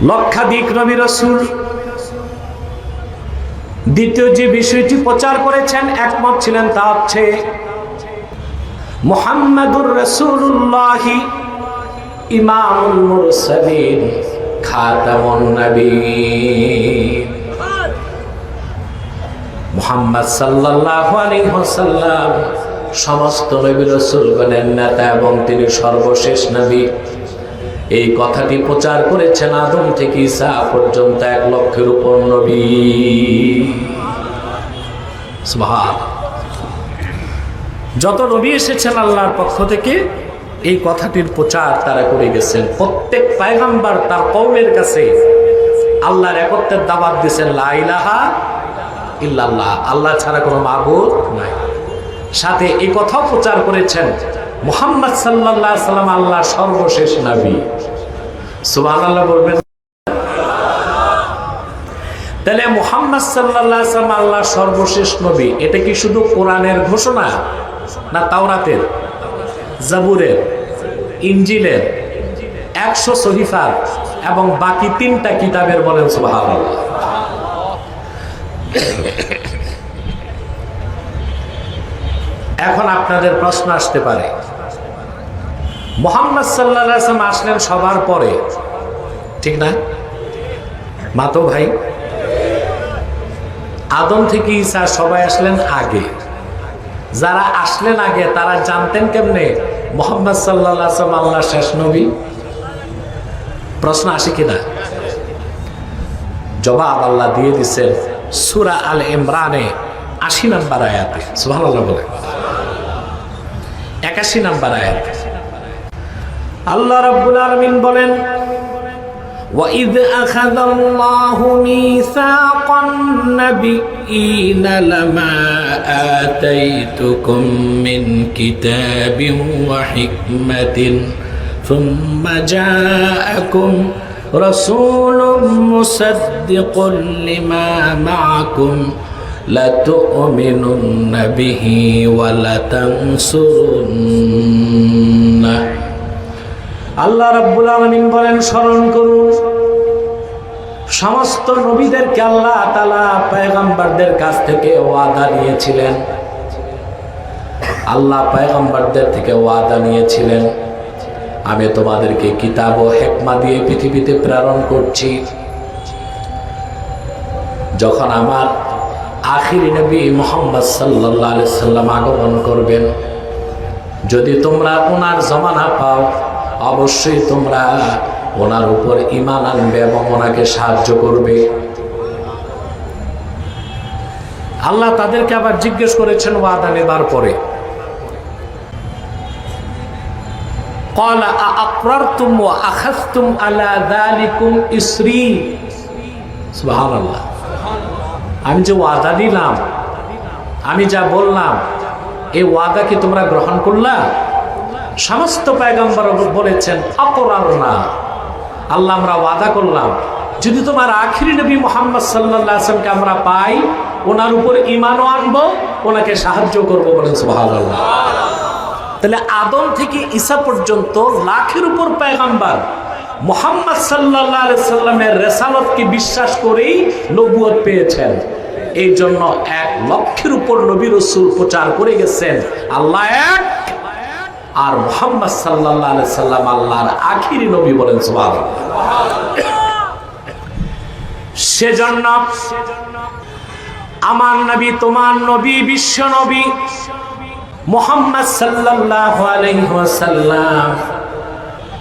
লক্ষাধিক নবী রাসূল দ্বিতীয় যে বিষয়টি প্রচার করেছেন, একমত ছিলেন, তা হচ্ছে মুহাম্মাদুর রাসূলুল্লাহ ইমামুল মুরসালিন খাতামুন নবীয়্যিন। মুহাম্মদ সাল্লাল্লাহু আলাইহি ওয়াসাল্লাম সমস্ত নবী রাসূলগণের নেতা এবং তিনি সর্বশেষ নবী। এই কথাটি প্রচার করেছেন আদম থেকে ঈসা পর্যন্ত 1 লক্ষের উপর নবী। সুবহানাল্লাহ। যত নবী এসেছেন আল্লাহর পক্ষ থেকে এই কথাটির প্রচার তারা করে গেছেন। প্রত্যেক পয়গম্বর তার কওমের কাছে আল্লাহর একত্বের দাওয়াত দিয়েছেন, লা ইলাহা ইল্লাল্লাহ, আল্লাহ ছাড়া কোনো মাবুদ নাই। সাথে এই কথাও প্রচার করেছেন মুহাম্মদ সাল্লাল্লাহু আলাইহি সাল্লাম আল্লাহর সর্বশেষ নবী। সুবহানাল্লাহ বলবেন। তাহলে মুহাম্মদ সাল্লাল্লাহু আলাইহি সাল্লাম আল্লাহর সর্বশেষ নবী, এটা কি শুধু কোরআনের ঘোষণা না তাওরাতের, জাবুরের, ইনজিলের, 100 সহিফার এবং বাকি 3টা কিতাবের? বলেন সুবহানাল্লাহ। এখন আপনাদের প্রশ্ন আসতে পারে, মুহাম্মদ সাল্লাল্লাহু আলাইহি ওয়াসাল্লাম আসলেন সবার পরে, ঠিক না? মাতো ভাই, আদম থেকে ঈসা সবাই আসলেন আগে। যারা আসলেন আগে তারা জানতেন কেমনে মুহাম্মদ সাল্লাল্লাহু আলাইহি ওয়াসাল্লাম আল্লাহর শেষ নবী? প্রশ্ন আসে কিনা? জবাব আল্লাহ দিয়ে দিয়েছেন সূরা আল ইমরানে 80 নম্বর আয়াতে। সুবহানাল্লাহ বলে 81 নম্বর আয়াত আল্লাহ রাব্বুল আলামিন বলেন, وَإِذْ أَخَذَ اللَّهُ مِيثَاقَ النَّبِيِّينَ لَمَا آتَيْتُكُم مِّن كِتَابٍ وَحِكْمَةٍ ثُمَّ جَاءَكُمْ رَسُولٌ مُصَدِّقٌ لِّمَا مَعَكُمْ لَتُؤْمِنُنَّ بِهِ وَلَتَنصُرُنَّهُ। আল্লাহ রাব্বুল আলামিন বলেন, স্মরণ করুন সমস্ত নবীদেরকে আল্লাহ তাআলা পয়গম্বরদের কাছ থেকে ওয়াদা নিয়েছিলেন। আল্লাহ পয়গম্বরদের থেকে ওয়াদা নিয়েছিলেন, আমি তোমাদেরকে কিতাব ও হিকমত দিয়ে পৃথিবীতে প্রেরণ করছি। যখন আমার আখিরি নবী মুহাম্মদ সাল্লাল্লাহু আলাইহি সাল্লাম আগমন করবেন, যদি তোমরা ওনার জমানা পাও অবশ্যই তোমরা ওনার উপর ঈমান আনবে এবং ওনাকে সাহায্য করবে। আল্লাহ তাদেরকে আবার জিজ্ঞেস করেছেন ওয়াদা নেবার পরে, قال أأقررتم وأخذتم على ذلكم إصري। সুবহানাল্লাহ। আমি যে ওয়াদা দিলাম, আমি যা বললাম, এই ওয়াদা কি তোমরা গ্রহণ করলা? সমস্ত পয়গম্বর বলেছেন আকরারনা, আল্লাহ আমরা ওয়াদা করলাম যদি তোমার আখিরি নবী মুহাম্মদ সাল্লাল্লাহু আলাইহি ওয়াসাল্লামকে আমরা পাই, ওনার উপর ঈমানও আনবো, ওনাকে সাহায্য করবো। বলেন সুবহানাল্লাহ। তাহলে আদম থেকে ঈসা পর্যন্ত লাখের উপর পয়গম্বর মুহাম্মদ সাল্লাল্লাহু আলাইহি ওয়াসাল্লামের রিসালাতকে বিশ্বাস করেই নবুয়ত পেয়েছেন। এই জন্য 1 লক্ষের উপর নবী রাসূল প্রচার করে গেছেন আল্লাহ এক, আর মুহাম্মদ সাল্লাল্লাহু আলাইহি সাল্লাম আল্লাহর আখিরি নবী। বলেন সুবহানাল্লাহ। সেজন্য আমার নবী, তোমার নবী, বিশ্ব নবী মুহাম্মদ সাল্লাল্লাহু আলাইহি ওয়াসাল্লাম,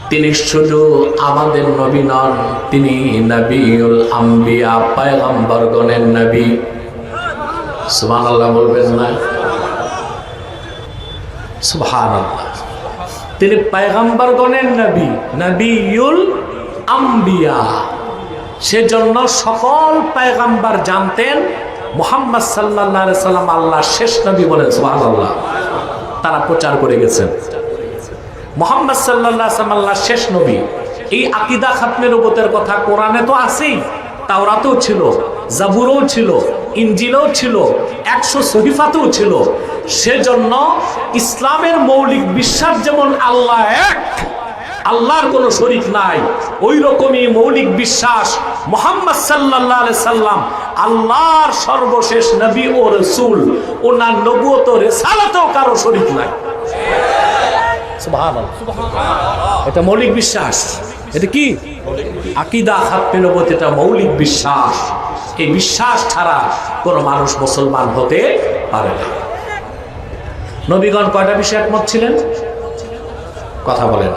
তিনি শুধু আমাদের নবী নন, তিনি নবিউল আম্বিয়া, পয়গম্বরগণের নবী। সুবহানাল্লাহ বলবেন না? সুবহানাল্লাহ। তিনি পয়গম্বরগণের নবী, নবিউল আম্বিয়া। সেজন্য সকল পয়গম্বর জানতেন মুহাম্মদ সাল্লাল্লাহু আলাইহি সাল্লাম আল্লাহর শেষ নবী। বলেন সুবহানাল্লাহ। তারা প্রচার করে গেছেন মুহাম্মদ সাল্লাল্লাহু আলাইহি ওয়াসাল্লাম আল্লাহর শেষ নবী। এই আকীদা খাতমে নবুয়তের কথা কোরআনে তো আছেই, তাওরাতেও ছিল, জাবুরেও ছিল, ইনজিলেও ছিল, 100 সহিফাতেও ছিল। সেজন্য ইসলামের মৌলিক বিশ্বাস যেমন আল্লাহ এক, আল্লাহর কোনো শরীক নাই। ওই রকমই মৌলিক বিশ্বাস মুহাম্মদ সাল্লাল্লাহু আলাইহি সাল্লাম আল্লাহর সর্বশেষ নবী ও রাসূল, ওনার নবুয়ত ও রিসালাতেও কারো শরীক নাই। সুবহানাল্লাহ, এটা মৌলিক বিশ্বাস। এটা কি আকীদা খাতমে নবুয়ত, এটা মৌলিক বিশ্বাস। এই বিশ্বাস ছাড়া কোনো মানুষ মুসলমান হতে পারে না। নবীগণ কয়টা বিষয়ে একমত ছিলেন? কথা বলেন।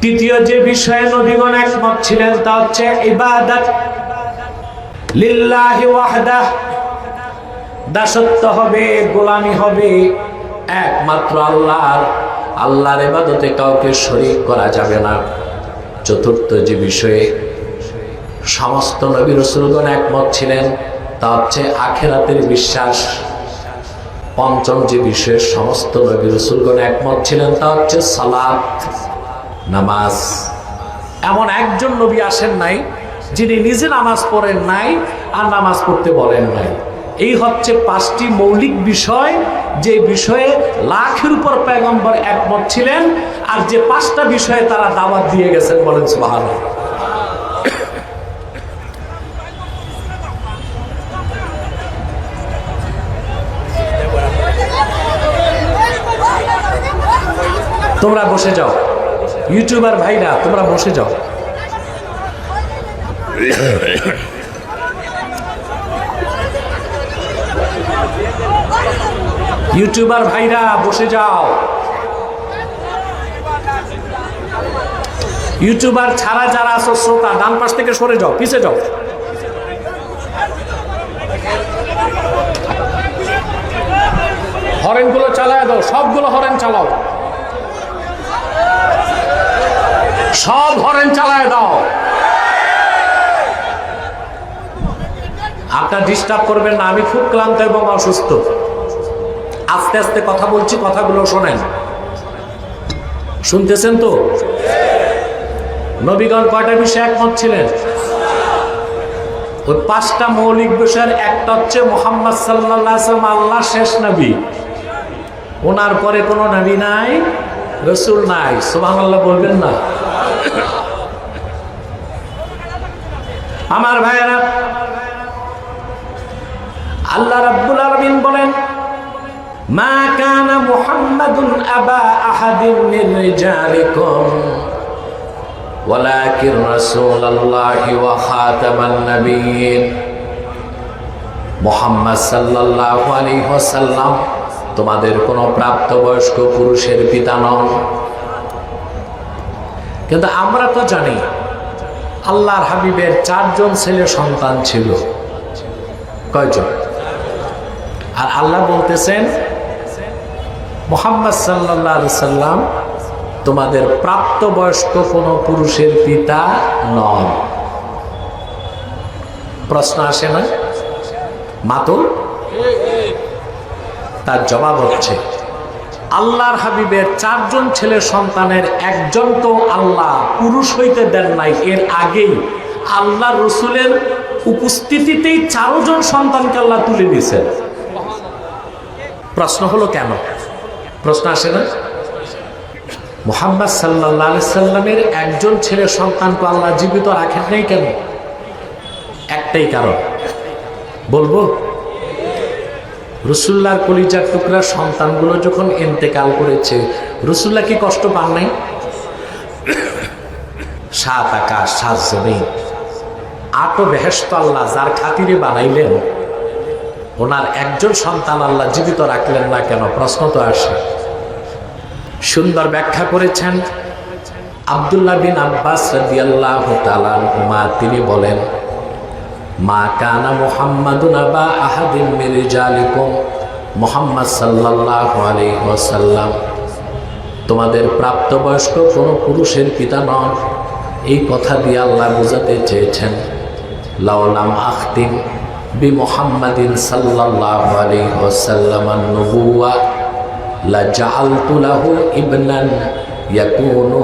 তৃতীয় যে বিষয়ে নবীগণ একমত ছিলেন তা হচ্ছে ইবাদত লিল্লাহি ওয়াহদাহ। দাসত্ব হবে, গোলামি হবে একমাত্র আল্লাহর। আল্লাহর ইবাদতে কাউকে শরীক করা যাবে না। চতুর্থ যে বিষয়ে সমস্ত নবী রাসূলগণ একমত ছিলেন তা হচ্ছে আখিরাতের বিশ্বাস। পঞ্চম যে বিষয়ে সমস্ত নবী রাসূলগণ একমত ছিলেন তা হচ্ছে সালাত, নামাজ। এমন একজন নবী আসেন নাই যিনি নিজে নামাজ পড়েন নাই আর নামাজ পড়তে বলেন নাই। এই হচ্ছে পাঁচটি মৌলিক বিষয়, যে বিষয়ে লাখের উপর পয়গম্বর একমত ছিলেন, আর যে পাঁচটা বিষয়ে তারা দাওয়াত দিয়ে গেছেন। বলেন সুবহানাল্লাহ। তোমরা বসে যাও, ইউটিউবার ভাইরা তোমরা বসে যাও। ইউটিউবার ভাইরা বসে যাও। ইউটিউবার ছাড়া যারা আছো শ্রোতা, ডান পাশ থেকে সরে যাও, পিছে যাও। হরেনগুলো চালায় দাও, সবগুলো হরেন চালাও, সব হরেন চালায় দাও। আপনার ডিস্টার্ব করবেন না, আমি খুব ক্লান্ত এবং অসুস্থ। আস্তে আস্তে কথা বলছি, কথাগুলো শোনেন। শুনতেছেন তো? নবীগণ কয়টা বিষয়ে একমত ছিলেন? ওই পাঁচটা মৌলিক বিষয়ের একটা হচ্ছে মুহাম্মদ সাল্লাল্লাহু আলাইহি ওয়াসাল্লাম আল্লাহর শেষ নবী। ওনার পরে কোনো নবী নাই, রাসূল নাই। সুবহানাল্লাহ বলবেন না? আমার ভাইয়েরা, আল্লাহ রাব্বুল আলামিন বলেন, মা কানা মুহাম্মাদুন আবা আহাদিন মিন রিজালিকুম ওয়ালাকিন রাসূলুল্লাহি ওয়া খাতামান নাবিয়্যিন। মুহাম্মদ সাল্লাল্লাহু আলাইহি ওয়াসাল্লাম তোমাদের কোনো প্রাপ্তবয়স্ক পুরুষের পিতা নন। কিন্তু আমরা তো জানি আল্লাহর হাবিবের 4 জন ছেলে সন্তান ছিল। কয়জন? আর আল্লাহ বলতেছেন মুহাম্মদ সাল্লাল্লাহু আলাইহি সাল্লাম তোমাদের প্রাপ্তবয়স্ক কোন পুরুষের পিতা নন। প্রশ্ন আসে না মাতুল? তার জবাব হচ্ছে আল্লাহর হাবিবের 4 জন ছেলে সন্তানের একজন তো আল্লাহ পুরুষ হইতে দেন নাই। এর আগেই আল্লাহ রসুলের উপস্থিতিতেই 4 জন সন্তানকে আল্লাহ তুলে নিয়েছেন। প্রশ্ন হলো কেন? প্রশ্ন আসে না? মুহাম্মদ সাল্লাল্লাহু আলাইহি সাল্লামের একজন ছেলে সন্তানকে আল্লাহ জীবিত রাখেন নাই কেন? একটাই কারণ, বলবো? রাসূলুল্লাহর কলিজার টুকরা সন্তানগুলো যখন ইন্তেকাল করেছে, রাসূলুল্লাহ কি কষ্ট পান নাই? 7 আকাশ 7 জমিন 8 বেহেশত আল্লাহ যার খাতিরে বানাইলেন, ওনার একজন সন্তান আল্লাহ জীবিত রাখলেন না কেন? প্রশ্ন তো আসে। সুন্দর ব্যাখ্যা করেছেন আব্দুল্লাহ বিন আব্বাস রাদিয়াল্লাহু তাআলা আনহুমা। তিনি বলেন, মা কানা মুহাম্মাদুন আবা আহাদিন মিন রিজালিকুম। মুহাম্মদ সাল্লাল্লাহু আলাইহি ওয়াসাল্লাম তোমাদের প্রাপ্তবয়স্ক কোন পুরুষের পিতা নন। এই কথা দিয়ে আল্লাহ বোঝাতে চেয়েছেন, লাউলাম আখতিম বি মুহাম্মাদিন সাল্লাল্লাহু আলাইহি ওয়াসাল্লাম আন-নুবুওয়া লা জাআলতু লাহু ইবনান ইয়াকুনু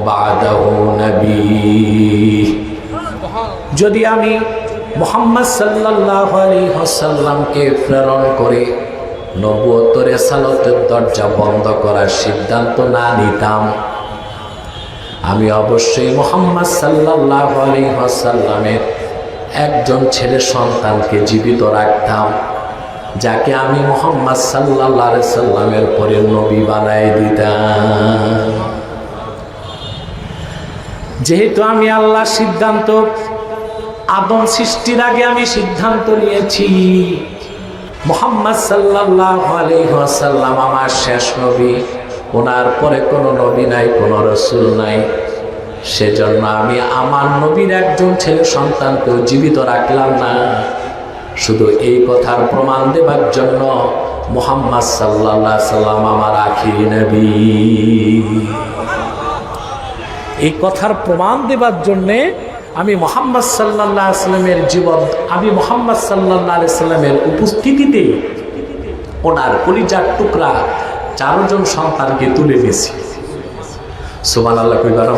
বা'দাহু নবী। যদি আমি মুহাম্মদ সাল্লাল্লাহু আলাইহি ওয়াসাল্লামকে প্রেরণ করে নবুয়ত রিসালাতের দরজা বন্ধ করার সিদ্ধান্ত না নিতাম, আমি অবশ্যই মুহাম্মদ সাল্লাল্লাহু আলাইহি ওয়াসাল্লামের একজন ছেলে সন্তানকে জীবিত রাখতাম, যাকে আমি মুহাম্মদ সাল্লাল্লাহু আলাইহি সাল্লামের পরে নবী বানায় দিতাম। যেহেতু আমি আল্লাহর সিদ্ধান্ত, আদম সৃষ্টির আগে আমি সিদ্ধান্ত নিয়েছি মুহাম্মদ সাল্লাল্লাহু আলাইহি ওয়াসাল্লাম আমার শেষ নবী, ওনার পরে কোনো নবী নাই, কোনো রাসূল নাই, সেজন্য আমি আমার নবীর একজন ছেলে সন্তানকেও জীবিত রাখলাম না, শুধু এই কথার প্রমাণ দেবার জন্য মুহাম্মদ সাল্লাল্লাহু আলাইহি সাল্লাম আমার আখিরি নবী। এই কথার প্রমাণ দেবার জন্যে আমি মুহাম্মদ সাল্লাল্লাহু আলাইহি সাল্লামের জীবন, আমি মুহাম্মদ সাল্লাল্লাহু আলাইহি সাল্লামের উপস্থিতিতে ওনার কলিজার টুকরা 4 জন সন্তানকে তুলে দিয়েছি। সুবহানাল্লাহ কইবার।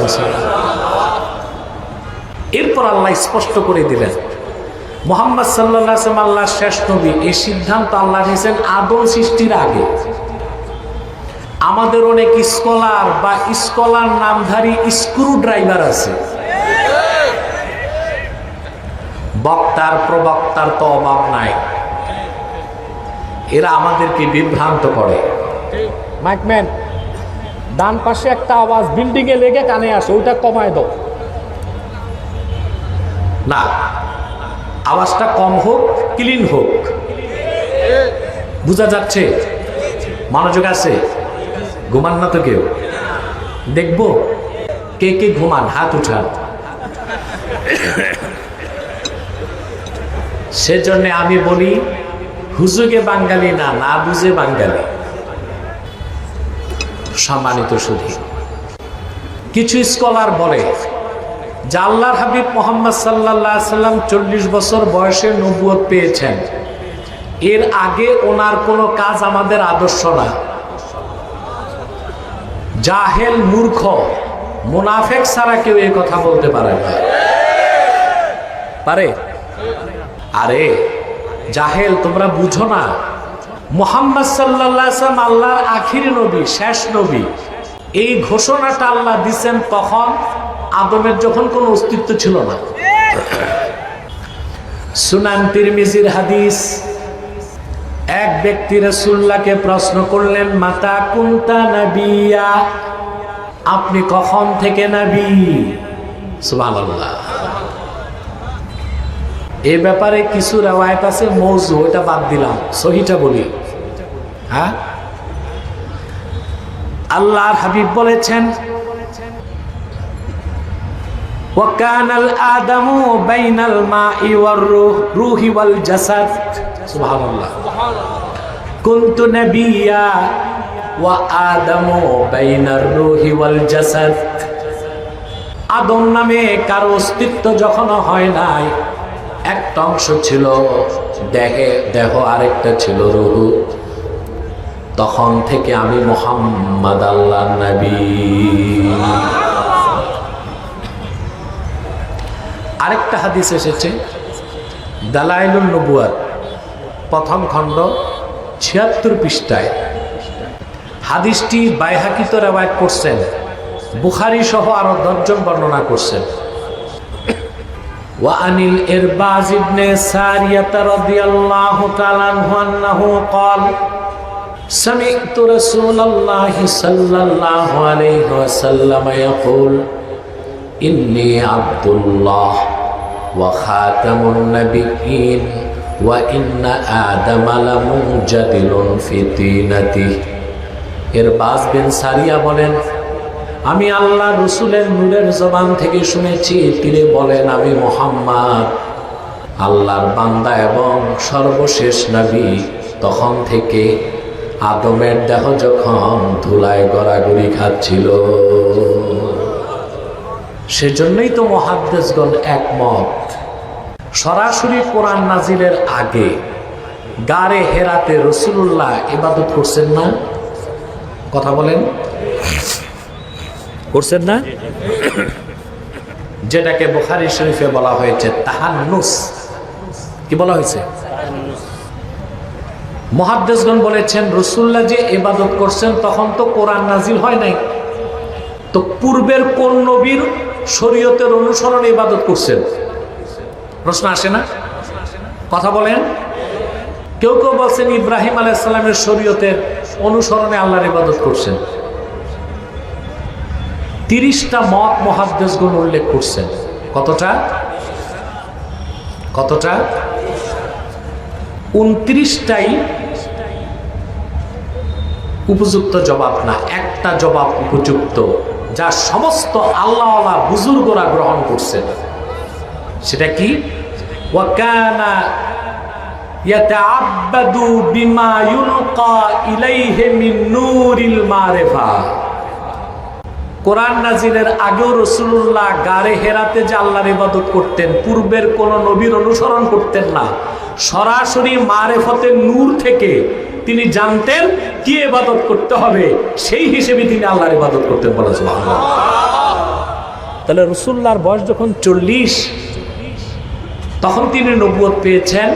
এরপর আল্লাহ স্পষ্ট করে দিলেন মুহাম্মদ সাল্লাল্লাহু আলাইহি ওয়াসাল্লাম আল্লাহর শেষ নবী। এই সিদ্ধান্ত আল্লাহ নিয়েছেন আদম সৃষ্টির আগে। আমাদের অনেক স্কলার বা স্কলার নামধারী স্ক্রু ড্রাইভার আছে, বক্তার প্রবক্তার তো অভাব নাই, এরা আমাদেরকে বিভ্রান্ত করে। মাইকম্যান, ডান পাশে একটা আওয়াজ বিল্ডিং এ লেগে কানে আসে, ওইটা কমায় দাও না, আওয়াজটা কম হোক, ক্লিন হোক, বুঝা যাচ্ছে? মনোযোগ আছে? ঘুমান না তো কেউ? দেখবো কে কে ঘুমান, হাত উঠান। সেজন্য আমি বলি হুজুগে বাঙালি না, না বুঝে বাঙালি। সম্মানিত সুধী, কিছু স্কলার বলে যে আল্লাহর হাবিব মুহাম্মদ সাল্লাল্লাহু আলাইহি সাল্লাম 40 বছর বয়সে নবুয়ত পেয়েছেন, এর আগে ওনার কোনো কাজ আমাদের আদর্শ না। জাহেল, মূর্খ, মুনাফিক ছাড়া কেউ এই কথা বলতে পারে না। পারে? আরে জাহেল, তোমরা বুঝো না, মুহাম্মদ সাল্লাল্লাহু আলাইহি ওয়াসাল্লাম আল্লাহর আখিরি নবী, শেষ নবী। এই ঘোষণাটা আল্লাহ দিয়েছেন তখন আদমের যখন কোনো অস্তিত্ব ছিল না। সুনান তিরমিজির হাদিস, এক ব্যক্তি রাসূলুল্লাহকে প্রশ্ন করলেন, মাতা কুনতা নবিয়া, আপনি কখন থেকে নবী? সুবহানাল্লাহ। এই ব্যাপারে কিছু রওয়ায়াত আছে মওযু, ওটা বাদ দিলাম, সহিহটা বলি। হ্যাঁ, আল্লাহর হাবিব বলেছেন ওয়াকানাল আদামু বাইনাল মাই ওয়ার রূহি ওয়াল জাসাদ। সুবহানাল্লাহ। কুনতু নবিয়্যা ওয়া আদামু বাইনার রূহি ওয়াল জাসাদ। আদম নামে কারো অস্তিত্ব যখন হয় নাই, একটা অংশ ছিল দেহ, আরেকটা ছিল রূহ, তখন থেকে আমি মুহাম্মদ আল্লাহর নবী। আরেকটা হাদিস এসেছে দালাইলুন নবুয়াত, প্রথম খণ্ড ৭৬ পৃষ্ঠায়। হাদিসটি বাইহাকিতে রওয়ায়াত করছেন, বুখারী সহ আরো 10 জন বর্ণনা করছেন। ওয়ানিল ইরবাজ ইবনে সারিয়াত রাদিয়াল্লাহু তাআলা আনহু আন্নাহু قال سمعت رسول الله صلى الله عليه وسلم يقول إني عبد الله وخاتم النبيين وإن آدم لمنجدل في طينته। ইরবাজ বিন সারিয়া বলেন, আমি আল্লাহ রসুলের নূরের জবান থেকে শুনেছি, তিনি বলেন, আমি মুহাম্মদ আল্লাহর বান্দা এবং সর্বশেষ নবী। তখন থেকে আদমের দেহ যখন ধুলায় গড়াগড়ি খাচ্ছিল, সেজন্যই তো মুহাদ্দিসগণ একমত, সরাসরি কোরআন নাজিলের আগে গারে হেরাতে রাসূলুল্লাহ ইবাদত করছেন না? কথা বলেন, করছেন না? যেটাকে বুখারী শরীফে বলা হয়েছে তাহান্নুস। কি বলা হয়েছে? মুহাদ্দিসগণ বলেছেন রাসূলুল্লাহ যে ইবাদত করছেন তখন তো কোরআন নাজিল হয় নাই, তো পূর্বের কোন নবীর শরীয়তের অনুসরণে ইবাদত করছেন? প্রশ্ন আসে না? কথা বলেন। কেউ কেউ বলছেন ইব্রাহিম আলাইহিস সালামের শরীয়তের অনুসরণে আল্লাহর ইবাদত করছেন। 30টা মত মুহাদ্দিসগণ উল্লেখ করছেন। কতটা? 29টাই উপযুক্ত জবাব না, একটা জবাব উপযুক্ত, যা সমস্ত আল্লাহওয়ালা বুজুর্গরা গ্রহণ করছেন। সেটা কি? ওয়াকানা ইয়াতাআব্বাদু বিমা ইউলকা ইলাইহি মিন নূরিল মারিফা। কোরআন নাজিলের আগেও রাসূলুল্লাহ গারে হেরাতে যে আল্লাহর ইবাদত করতেন, পূর্বের কোন নবীর অনুসরণ করতেন না, সরাসরি মারেফতের নূর থেকে তিনি জানতেন কি ইবাদত করতে হবে, সেই হিসেবে তিনি আল্লাহর ইবাদত করতেন। বলেন সুবহানাল্লাহ। তাহলে রাসূলুল্লাহর বয়স যখন 40, তখন তিনি নবুয়ত পেয়েছেন।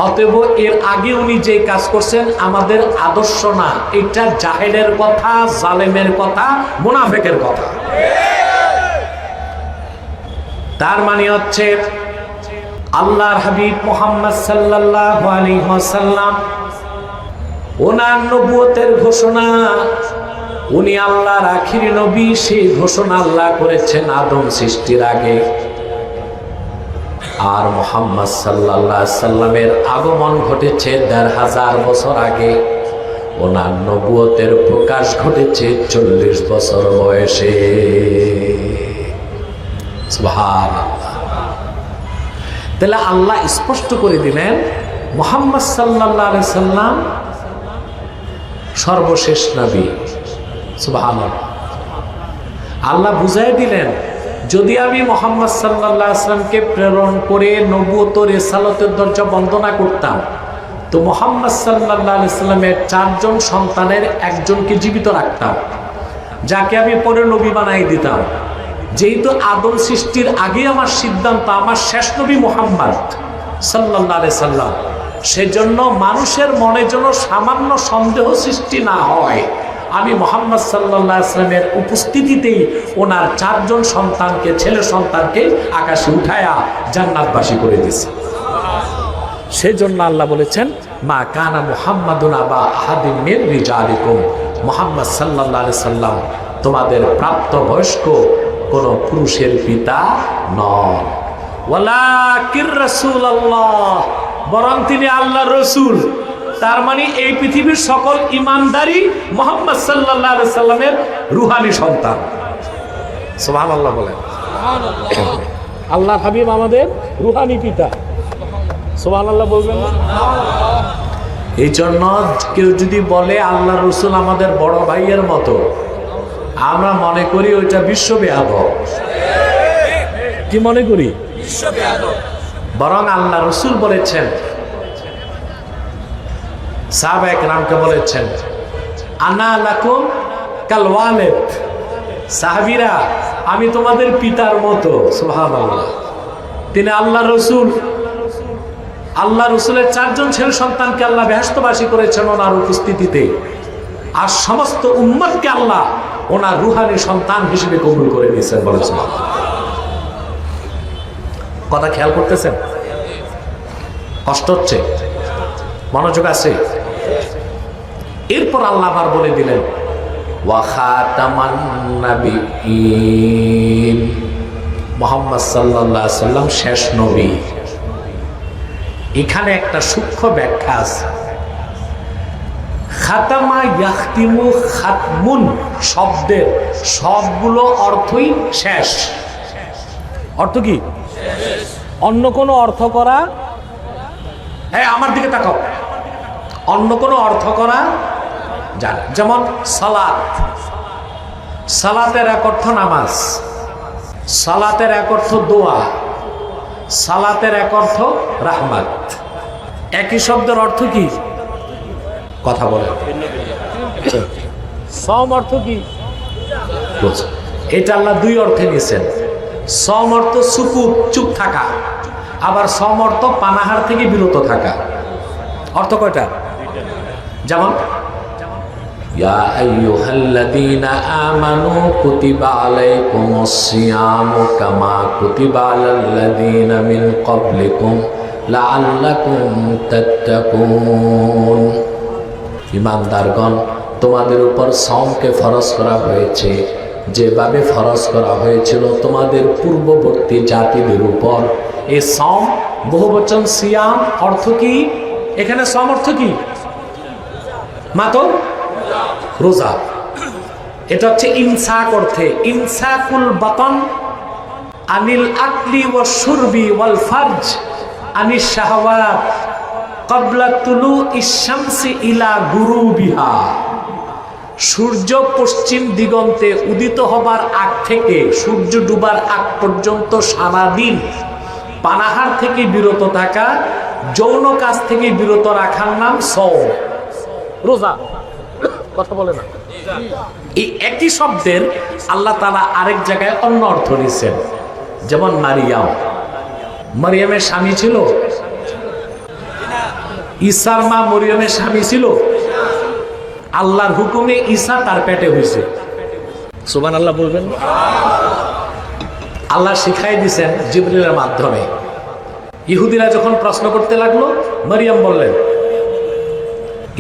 অতএব এর আগে উনি যে কাজ করছেন আমাদের আদর্শ না, এটা জাহেলের কথা, জালেমের কথা, মুনাফিকের কথা। তার মানে হচ্ছে আল্লাহর হাবিব মুহাম্মদ সাল্লাল্লাহু আলাইহি ওয়াসাল্লাম ওনার নবুয়তের ঘোষণা, উনি আল্লাহর আখিরি নবী, সেই ঘোষণা আল্লাহ করেছেন আদম সৃষ্টির আগে। আর মুহাম্মদ সাল্লাল্লাহু আলাইহি সাল্লামের আগমন ঘটেছে ১৫০০ বছর আগে। ওনার নবুয়তের প্রকাশ ঘটেছে ৪০ বছর বয়সে। সুবহানাল্লাহ। তাহলে আল্লাহ স্পষ্ট করে দিলেন মুহাম্মদ সাল্লাল্লাহু আলাইহি সাল্লাম সর্বশেষ নবী। সুবহানাল্লাহ। আল্লাহ বুঝাই দিলেন যদি আমি মুহাম্মদ সাল্লাল্লাহু আলাইহি সাল্লামকে প্রেরণ করে নবুয়ত রিসালাতের দরজা বন্ধ না করতাম, তো মুহাম্মদ সাল্লাল্লাহু আলাইহি সাল্লামের 4 জন সন্তানের একজনকে জীবিত রাখতাম, যাকে আমি পরে নবী বানাই দিতাম। যেহেতু আদম সৃষ্টির আগে আমার সিদ্ধান্ত আমার শেষ নবী মুহাম্মদ সাল্লাল্লাহু আলাইহি সাল্লাম, সেজন্য মানুষের মনে যেন সামান্য সন্দেহ সৃষ্টি না হয়, আমি মুহাম্মদ সাল্লাল্লাহু আলাইহি সাল্লামের উপস্থিতিতেই ওনার 4 জন সন্তানকে, ছেলে সন্তানকে আকাশে উঠায়া জান্নাতবাসী করে দিয়েছে। সেজন্য আল্লাহ বলেছেন মা কানা মুহাম্মাদুন আবা আহাদিম মির রিজালিকুম, মুহাম্মদ সাল্লাল্লাহু আলাইহি সাল্লাম তোমাদের প্রাপ্ত বয়স্ক কোন পুরুষের পিতা নন। ওয়ালাকির রাসূলুল্লাহ, বরং তিনি আল্লাহর রাসূল। তার মানে এই পৃথিবীর সকল ঈমানদারই মুহাম্মদ সাল্লাল্লাহু আলাইহি সাল্লামের রূহানি সন্তান। সুবহানাল্লাহ বলেন। আল্লাহর হাবিব আমাদের রূহানি পিতা। সুবহানাল্লাহ বলবেন না? এই জন্য কেউ যদি বলে আল্লাহর রাসূল আমাদের বড় ভাইয়ের মতো, আমরা মনে করি ওইটা বিশ্বব্যাপক। কি মনে করি? বিশ্বব্যাপক। বরং আল্লাহ রাসূল বলেছেন, সাহাবায়ে কেরামকে বলেছেন আনা লাকুম কাল ওয়ালিদ, সাহাবীরা আমি তোমাদের পিতার মতো। সুবহানাল্লাহ। তিনি আল্লাহর রাসূল, আল্লাহ রাসূলের 4 জন ছেলে সন্তানকে আল্লাহ বেহেশতবাসী করেছেন ওনার উপস্থিতিতে, আর সমস্ত উম্মতকে আল্লাহ ওনার রূহানি সন্তান হিসেবে কবুল করে নিয়েছেন। বলেছেন কথা খেয়াল করতেছেন? কষ্ট হচ্ছে? মনোযোগ আছে? এরপর আল্লাহ আবার বলে দিলেন ওয়া খাতামান নাবিয়্যিন, মুহাম্মদ সাল্লাল্লাহু আলাইহি সাল্লাম শেষ নবী। এখানে একটা সূক্ষ্ম ব্যাখ্যা আছে। খাতামা ইয়াখতিমু খাতমুন শব্দের সবগুলো অর্থই শেষ। অর্থ কি? অন্য কোনো অর্থ করা, হ্যাঁ আমার দিকে তাকাও, অন্য কোনো অর্থ করা যায়। যেমন সালাত, সালাতের এক অর্থ নামাজ, সালাতের এক অর্থ দোয়া, সালাতের এক অর্থ রাহমাত। একই শব্দের অর্থ কি? কথা বলে। সম অর্থ কি? এটা আল্লাহ 2 অর্থে নিয়েছেন। সম অর্থ সুকুত, চুপ থাকা, আবার সম অর্থ পানাহার থেকে বিরত থাকা। অর্থ কয়টা? যেমন ইয়া আইয়ুহাল্লাযীনা আমানু কুতিবা আলাইকুমুস সিয়ামু কামা কুতিবা আলাল্লাযীনা মিন ক্বাবলিকুম লাআল্লাকুম তাত্তাকুন। ঈমানদারগণ, তোমাদের উপর সাওমকে ফরজ করা হয়েছে যেভাবে ফরজ করা হয়েছিল তোমাদের পূর্ববর্তী জাতিদের উপর। এই সাওম বহুবচন সিয়াম, অর্থ কি? এখানে সাওম অর্থ কি? মাত্র রোজা। এটা হচ্ছে ইমসাক অর্থে, ইমসাকুল বাতন আনিল আকলি ওয়াশ শুরবি ওয়াল ফারজ আনিশ শাহওয়াত ক্বাবলা তুলুইশ শামসি ইলা গুরুবিহা। সূর্য পশ্চিম দিগন্তে উদিত হবার আগ থেকে সূর্য ডুবার আগ পর্যন্ত সারাদিন পানাহার থেকে বিরত থাকা, যৌন কাজ থেকে বিরত রাখার নাম সাওম, রোজা। কথা বলে না? এই একই শব্দের আল্লাহ তাআলা আরেক জায়গায় অন্য অর্থ দিয়েছেন। যেমন মারিয়াম, মারিয়ামের স্বামী ছিল? ঈসার মা মরিয়মের স্বামী ছিল? আল্লাহর হুকুমে ঈসা তার পেটে হয়েছে। সুবহানাল্লাহ বলবেন? আল্লাহ শিখাই দিয়েছেন জিবরিলের মাধ্যমে। ইহুদিরা যখন প্রশ্ন করতে লাগলো, মারিয়াম বললেন,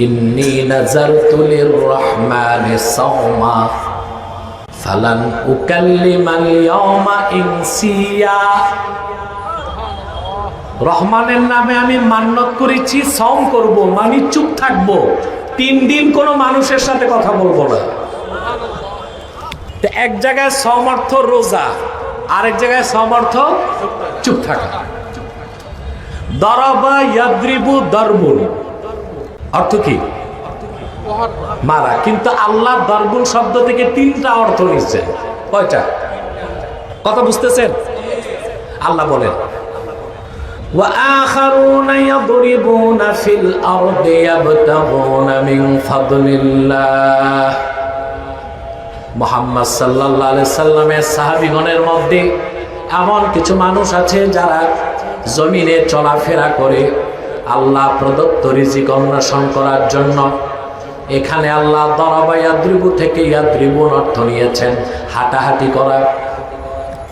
ইন্নী নাযারতু লির-রাহমানি সাওমা ফালান উকাল্লিমাল ইয়াওমা ইনসিয়া। রহমানের নামে আমি মান্যত করেছি, সাওম করব, মানে চুপ থাকবো, 3 দিন কোনো মানুষের সাথে কথা বলবো না। এক জায়গায় সাওম অর্থ রোজা, আরেক জায়গায় সাওম অর্থ চুপ থাকা। দরবা ইয়াদ্রিবু দরবুন, অর্থ কি? মারা। কিন্তু আল্লাহ দরবুন শব্দ থেকে 3টা অর্থ নিচ্ছেন। কয়টা? কথা বুঝতেছেন? আল্লাহ বলেন, وآخرون يضربون في الأرض يبتغون من فضل الله। মুহাম্মদ সাল্লাল্লাহু আলাইহি সাল্লামের সাহাবীগণের মধ্যে এমন কিছু মানুষ আছে যারা জমিনে চলাফেরা করে আল্লাহ প্রদত্ত রিজিক অন্বেষণ করার জন্য। এখানে আল্লাহ দরাবা ইয়াদ্রিবু থেকে ইয়াদ্রিবুন অর্থ নিয়েছেন হাঁটাহাঁটি করা।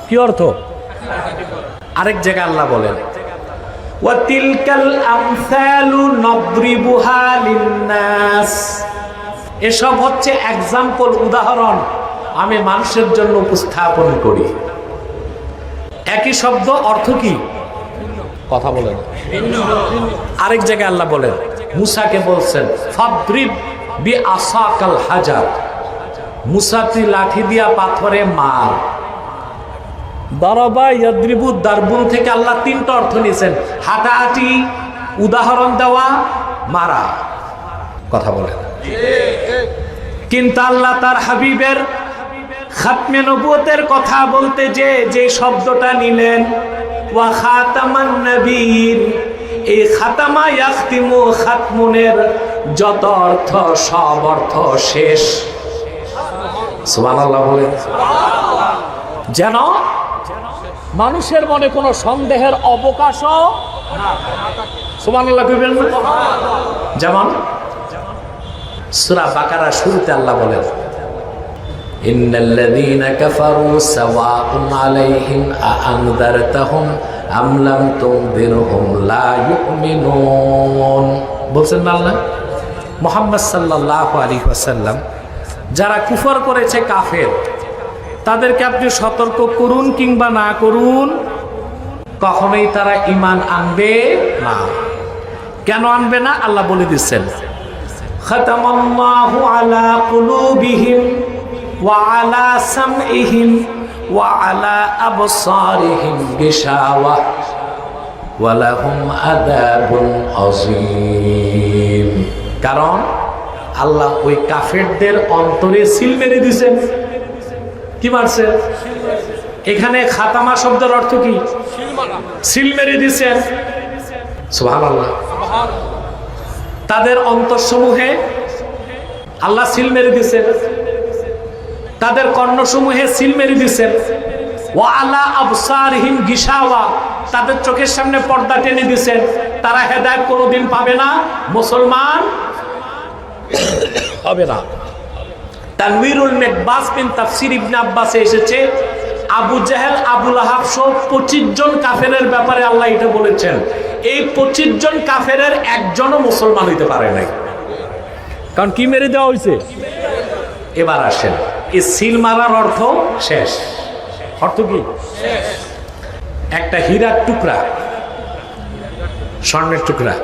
কি অর্থ? আরেক জায়গায় আল্লাহ বলেন, ওয়াতিলকাল আমসালু নাদরিবুহা লিন্নাস। এসব হচ্ছে এক্সাম্পল, উদাহরণ আমি মানুষের জন্য উপস্থাপন করি। একই শব্দ, অর্থ কি? কথা বলেন। আরেক জায়গায় আল্লাহ বলেন, মুসাকে বলছেন, ফাদরিব বিআসাকাল হাজার। মুসা তুই লাঠি দিয়া পাথরে মার। দরবা ইয়াদ্রিবু দারবুন থেকে আল্লাহ 3টা অর্থ নিয়েছেন, হাঁটাহাঁটি, উদাহরণ দেওয়া, মারা। কথা বলেন। কিন্তু আল্লাহ তার হাবিবের খাতমে নবুয়তের কথা বলতে যে শব্দটা নিলেন, ওয়া খাতামান নবীন, এই খাতামা ইয়াখতিমু, খাতমুনের যত অর্থ সব অর্থ শেষ। সুবহানাল্লাহ বলেন। যেন মানুষের মনে কোনো সন্দেহের অবকাশও না। সুবহানাল্লাহ কইবেন না? যেমন সূরা বাকারা শুরুতে আল্লাহ বলেন, ইন্নাল্লাযীনা কাফারু সাওয়াউন আলাইহিম আ'আনযারতাহুম আম লাম তুনযিরহুম লা ইউমিনুন। বলছেন না আল্লাহ? মুহাম্মদ সাল্লাল্লাহু আলাইহি ওয়াসাল্লাম, যারা কুফর করেছে, কাফের, তাদেরকে আপনি সতর্ক করুন কিংবা না করুন, কখনোই তারা ঈমান আনবে না। কেন আনবে না? আল্লাহ বলে দিচ্ছেন, খাতামাল্লাহু আলা কুলুবিহিম ওয়া আলা সামইহিম ওয়া আলা আবসারিহিম গিশাওয়া ওয়া লাহুম আযাবুন আযীম। কারণ আল্লাহ ওই কাফেরদের অন্তরে সিল মেরে দিয়েছেন। কি মারছে? এখানে খাতামা শব্দের অর্থ কি? সিল মেরে দিয়েছেন। সুবহানাল্লাহ। তাদের অন্তরসমূহে আল্লাহ সিল মেরে দিয়েছেন, তাদের কর্ণসমূহে সিল মেরে দিয়েছেন। ওয়া আলা আবসারিহিম গিশাওয়া, তাদের চোখের সামনে পর্দা টেনে দিয়েছেন, তারা হেদায়েত কোনোদিন পাবে না, মুসলমান হবে না। তানবীরুল মিকবাস বিন তাফসীর ইবনে আব্বাসে এসেছে, আবু জেহেল, আবু লাহাব সহ 25 জন কাফেরের ব্যাপারে আল্লাহ এটা বলেছেন। এই 25 জন কাফেরের একজনও মুসলমান হইতে পারে নাই, কারণ কি মেরে দেওয়া হয়েছে। এবার আসেন, এই সিল মারার অর্থ শেষ। অর্থ কি? একটা হীরার টুকরা, স্বর্ণের টুকরা,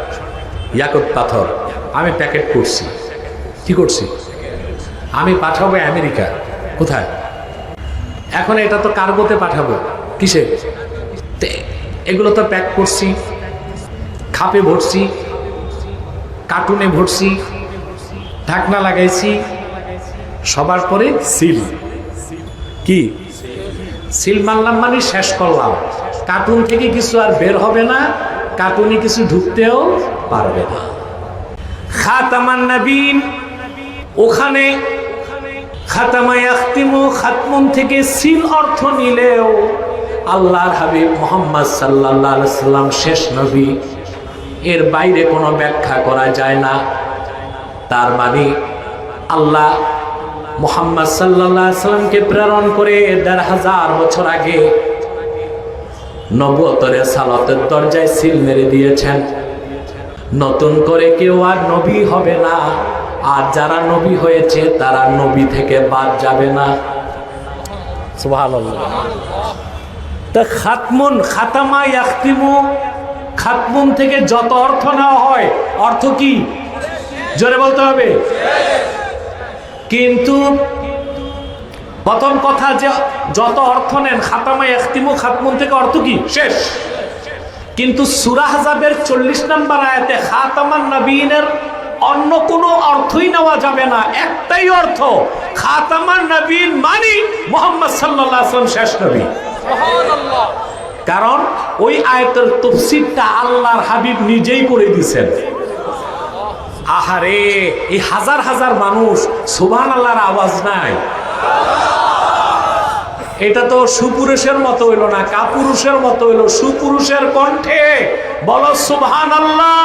ইয়াকুত পাথর আমি প্যাকেট করছি, কি করছি, আমি পাঠাবো আমেরিকা। কোথায়? এখন এটা তো কার্গোতে পাঠাবো, কিসে? এগুলো তো প্যাক করছি, খাপে ভরছি, কার্টুনে ভরছি, ঢাকনা লাগাইছি, সবার পরে সিল। কি সিল মারলাম মানে শেষ করলাম। কার্টুন থেকে কিছু আর বের হবে না, কার্টুনে কিছু ঢুকতেও পারবে না। খাতামান নবীন, ওখানে খাতামা ইয়াখতিমু, খাতমুন থেকে সিল অর্থ নিলেও আল্লাহর হাবিব মুহাম্মদ সাল্লাল্লাহু আলাইহি সাল্লাম শেষ নবী, এর বাইরে কোনো ব্যাখ্যা করা যায় না। তার মানে আল্লাহ মুহাম্মদ সাল্লাল্লাহু আলাইহি সাল্লামকে প্রেরণ করে ১৫০০ বছর আগে নবুয়তের সালাতের দরজায় সিল মেরে দিয়েছেন। নতুন করে কেউ আর নবী হবে না, আর যারা নবী হয়েছে তারা নবী থেকে বাদ যাবে না। সুবহানাল্লাহ। তা খাতমুন, খাতামা ইয়াখতিমু, খাতমুন থেকে যত অর্থ নেওয়া হয়, অর্থ কি? জোরে বলতে হবে। কিন্তু প্রথম কথা যে যত অর্থ নেন, খাতামা ইয়াখতিমু, খাতমুন থেকে অর্থ কি? শেষ। কিন্তু সূরা আহজাবের 40 নম্বর আয়াতে খাতামান নবীনের অন্য কোনো অর্থই নেওয়া যাবে না, একটাই অর্থ, খাতামান নবীন মানে মুহাম্মদ সাল্লাল্লাহু আলাইহি ওয়াসাল্লাম শেষ নবী। সুবহানাল্লাহ। কারণ ওই আয়াতের তাফসীরটা আল্লাহর হাবিব নিজেই করে দিয়েছেন। আহারে, এই হাজার হাজার মানুষ সুবহানাল্লাহর আওয়াজ নাই, এটা তো সুপুরুষের মতো হইল না, কাপুরুষের মতো হইল। সুপুরুষের কণ্ঠে বলো সুবহানাল্লাহ।